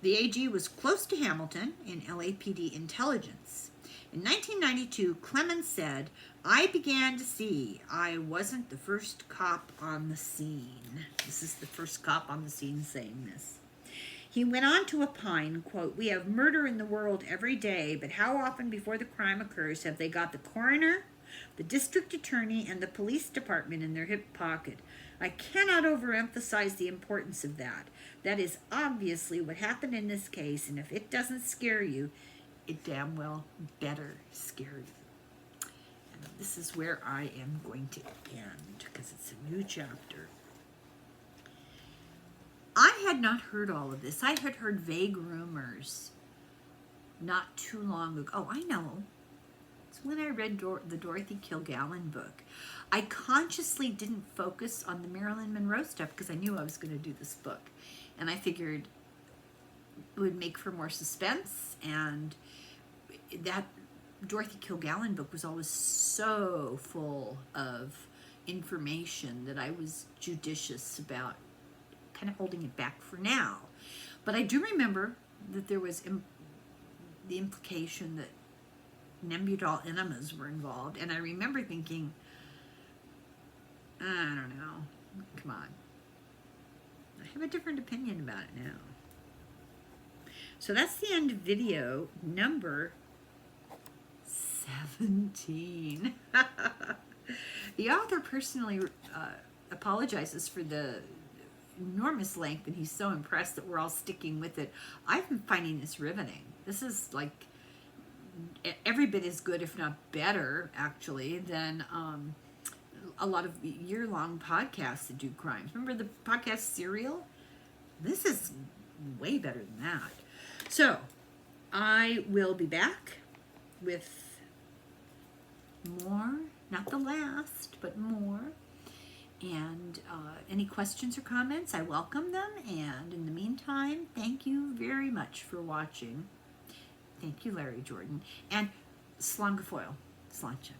The AG was close to Hamilton in LAPD intelligence. In 1992, Clemens said, "I began to see I wasn't the first cop on the scene." This is the first cop on the scene saying this. He went on to opine, quote, "We have murder in the world every day, but how often before the crime occurs have they got the coroner, the district attorney, and the police department in their hip pocket? I cannot overemphasize the importance of that. That is obviously what happened in this case, and if it doesn't scare you, it damn well better scare you." And this is where I am going to end, because it's a new chapter. I had not heard all of this. I had heard vague rumors not too long ago. Oh, I know. It's when I read the Dorothy Kilgallen book. I consciously didn't focus on the Marilyn Monroe stuff because I knew I was going to do this book. And I figured it would make for more suspense. And that Dorothy Kilgallen book was always so full of information that I was judicious about kind of holding it back for now. But I do remember that there was the implication that Neanderthal enemas were involved, and I remember thinking, I don't know, come on. I have a different opinion about it now. So that's the end of video number 17. The author personally apologizes for the enormous length, and he's so impressed that we're all sticking with it. I've been finding this riveting. This is like every bit as good, if not better, actually, than a lot of year-long podcasts that do crimes. Remember the podcast Serial? This is way better than that. So, I will be back with more, not the last, but more. And any questions or comments, I welcome them. And in the meantime, thank you very much for watching. Thank you, Larry Jordan. And Slongafoil, Slancha.